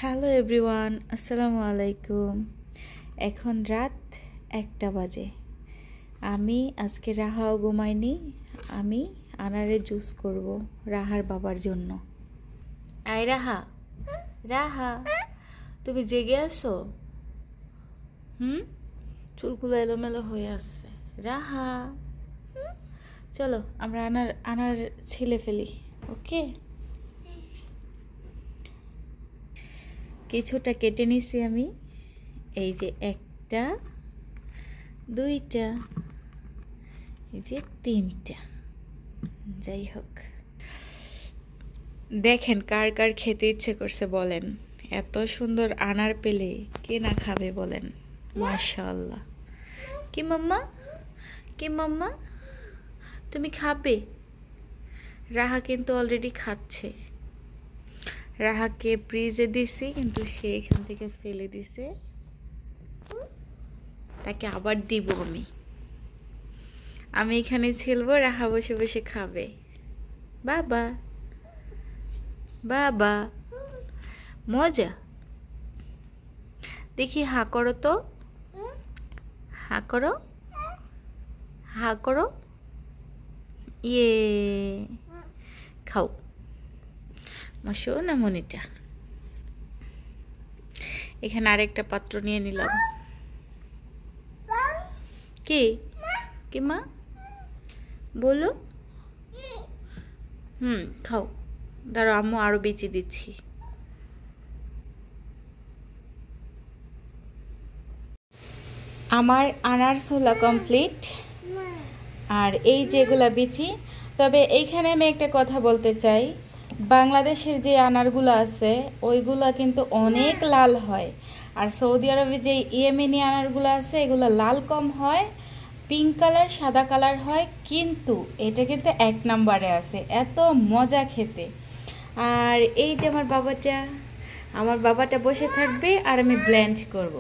Hello everyone, আসসালামু আলাইকুম। এখন রাত 1টা বাজে। আমি আজকে রাহাও ঘুমাইনি। আমি আনারের জুস করব রাহার বাবার জন্য। আই রাহা, রাহা তুমি জেগে আছো? চুলগুলো এলোমেলো হয়ে আসছে। রাহা চলো আমরা আনার ছিলে ফেলি। ওকে, কিছুটা কেটে নিছি আমি। এই যে 1টা, 2টা, এই যে 3টা। যাই হোক, দেখেন কার কার খেতে ইচ্ছে করছে বলেন। এত সুন্দর আনার পেলে কে না খাবে বলেন। মাশাআল্লাহ। কি মাম্মা, কি মাম্মা তুমি খাবে? রাহা কিন্তু অলরেডি খাচ্ছে। রাহাকে ফ্রিজে দিছি, কিন্তু সে এখান থেকে ফেলে দিছে। তাকে আবার দিব আমি এখানে ছিলবো, রাহা বসে বসে খাবে। বাবা বাবা মজা। দেখি হা করো তো, হা করো, হা করো। ইয়ে খাও না মনিটা। এখানে আরেকটা পাত্র নিয়ে নিলাম। কি কি মা বলো? খাও। ধরো আম্মু আরো বেঁচে দিচ্ছি। আমার আনার ছোলা কমপ্লিট। আর এই যেগুলা বিচি, তবে এইখানে আমি একটা কথা বলতে চাই, বাংলাদেশের যে আনারগুলো আছে ওইগুলা কিন্তু অনেক লাল হয়। আর সৌদি আরবে যে ইয়েমেনি আনারগুলো আছে এগুলো লাল কম হয়, পিঙ্ক কালার সাদা কালার হয়, কিন্তু এটা কিন্তু 1 নম্বরে আছে। এত মজা খেতে। আর এই যে আমার বাবাটা বসে থাকবে আর আমি ব্লেন্ড করব।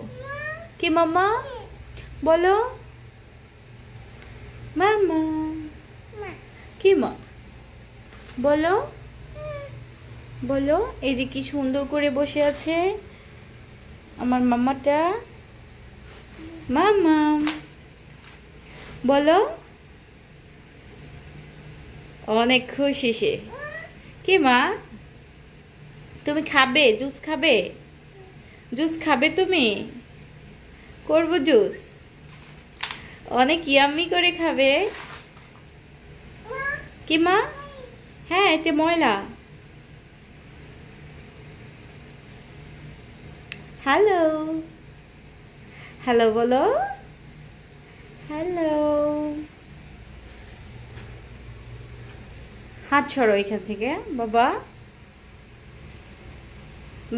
কি মাম্মা বলো? মাম্মা কি মা বলো? বলো। এই যে কি সুন্দর করে বসে আছে আমার মাম্মাটা। মাম্মা বলো। অনেক খুশি সে। কি মা তুমি খাবে? জুস খাবে? জুস খাবে তুমি? করব জুস। অনেক ইয়াম্মি করে খাবে। কি মা? হ্যাঁ, এটা ময়লা। হ্যালো হ্যালো বলো। হ্যালো। হাত সরো এখান থেকে বাবা।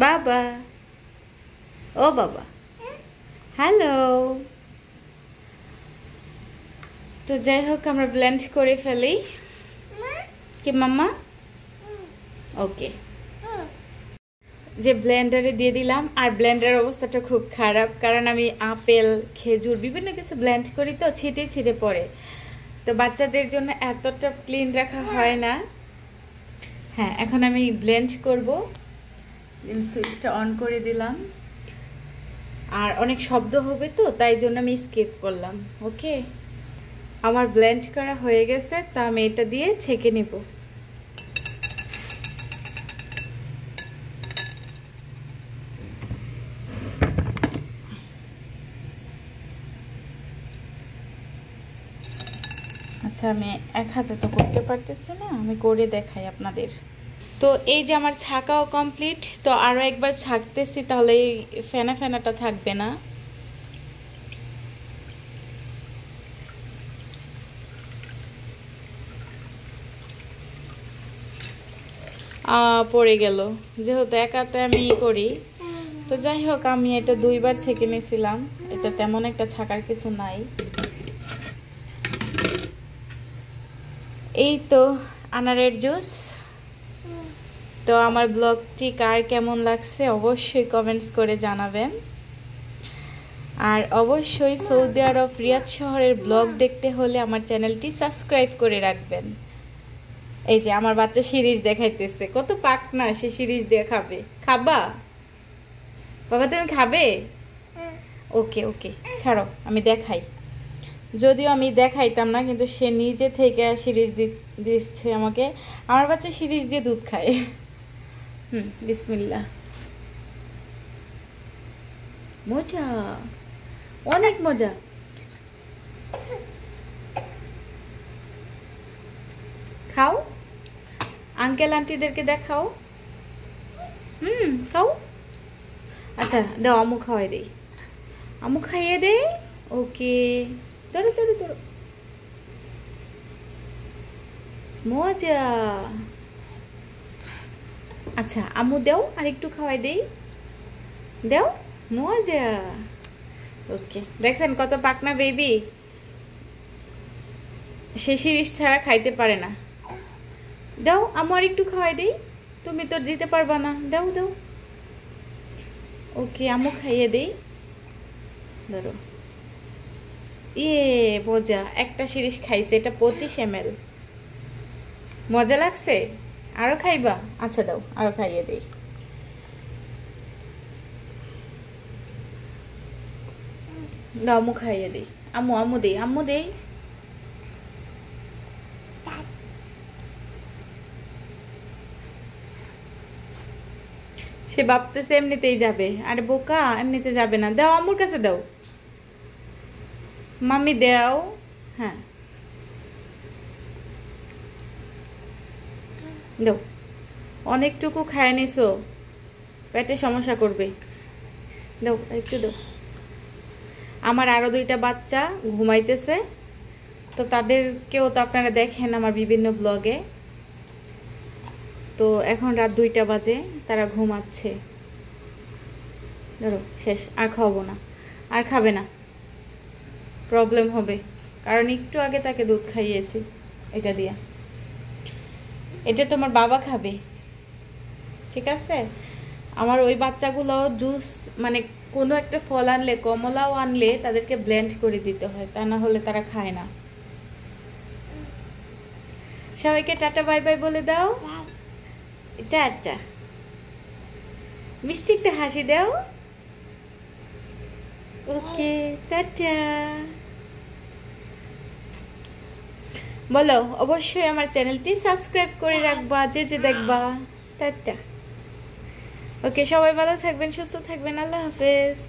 বাবা ও বাবা। হ্যালো। তো যাই হোক, আমরা ব্লেন্ড করে ফেলি। কি মাম্মা? ওকে, যে ব্লেন্ডারে দিয়ে দিলাম। আর ব্লেন্ডারের অবস্থাটা খুব খারাপ, কারণ আমি আপেল খেজুর বিভিন্ন কিছু ব্লেন্ড করি তো ছিটে ছিটে পড়ে। তো বাচ্চাদের জন্য এতটা ক্লিন রাখা হয় না। হ্যাঁ, এখন আমি ব্লেন্ড করব। সুইচটা অন করে দিলাম। আর অনেক শব্দ হবে তো, তাই জন্য আমি স্কিপ করলাম। ওকে, আমার ব্লেন্ড করা হয়ে গেছে, তা আমি এটা দিয়ে ছেঁকে নিব। আচ্ছা, আমি এক হাতে তো করতে পারতেছি না, আমি করে দেখাই আপনাদের। তো এই যে আমার ছাকাও কমপ্লিট। তো আরো একবার ছাকতেছি, তাহলে এই ফেনা ফেনাটা থাকবে না। পড়ে গেল, যেহেতু একাতে আমি করি। তো যাই হোক, আমি এটা 2বার ছেঁকে নিয়েছিলাম। এটা তেমন একটা ছাকার কিছু নাই। এই তো আনারের জুস। তো আমার ব্লগটি কার কেমন লাগছে অবশ্যই কমেন্টস করে জানাবেন। আর অবশ্যই সৌদি আরব রিয়াদ শহরের ব্লগ দেখতে হলে আমার চ্যানেলটি সাবস্ক্রাইব করে রাখবেন। এই যে আমার বাচ্চা সিরিজ দেখাইতেছে, কত পাক না, সে সিরিজ দেখাবে। খাবা? বাবা তুমি খাবে? ওকে ওকে, ছাড়ো আমি দেখাই। যদিও আমি দেখাইতাম না, কিন্তু সে নিজে থেকে সিরিজ দিচ্ছে আমাকে। আমার বাচ্চা সিরিজ দিয়ে দুধ খায়। বিসমিল্লাহ। মজা, অনেক মজা। খাও, আঙ্কেল আন্টিদেরকে দেখাও। খাও। আচ্ছা দাও, আমু খাওয়াই দেই, আমু খাইয়ে দে। ওকে, ধরো ধরো ধরো। মজা। আচ্ছা আমু দাও, আর একটু খাওয়াই দেই, দাও। মজা। ওকে, দেখছেন কত পাকনা বেবি। সে শিরিষ ছাড়া খাইতে পারে না। দাও আমু আর একটু খাওয়াই দেই, তুমি তো দিতে পারবা না, দাও দাও। ওকে আমু খাইয়ে দেই, ধরো। ইয়ে মজা, একটা শিরিষ খাইছে, এটা 25 ml। মজা লাগছে? আরো খাইবা? আচ্ছা দাও, আরো খাইয়ে দেই। দাও আমু খাইয়ে দেই, আমু আমু দেই, আম্মু দেই। সে ভাবতেছে এমনিতেই যাবে। আরে বোকা, এমনিতে যাবে না। দাও আম্মুর কাছে দাও, মাম্মি দাও। হ্যাঁ দাও। অনেকটুকু খায় নিছো, পেটে সমস্যা করবে। দাও একটু দাও। আমার আরো 2টা বাচ্চা ঘুমাইতেছে, তো তাদেরকেও তো আপনারা দেখেন আমার বিভিন্ন ব্লগে। তো এখন রাত 2টা বাজে, তারা ঘুমাচ্ছে। ধরো, শেষ। আর খাওয়াবো না, আর খাবে না, প্রবলেম হবে। কারণ একটু আগে তাকে দুধ খাইয়েছি এটা দিয়া। এটা তোমার বাবা খাবে, ঠিক আছে? আমার ওই বাচ্চাগুলো জুস, মানে কোনো একটা ফল আনলে, কমলাও আনলে তাদেরকে ব্লেন্ড করে দিতে হয়, তা না হলে তারা খায় না। সবাইকে টাটা বাই বাই বলে দাও। টাটা। মিষ্টি একটা হাসি দাও। ওকে টাটা বলো। অবশ্যই আমার চ্যানেলটি সাবস্ক্রাইব করে রাখবা, যে যে দেখবা। টাটা। ওকে, সবাই ভালো থাকবেন, সুস্থ থাকবেন। আল্লাহ হাফেজ।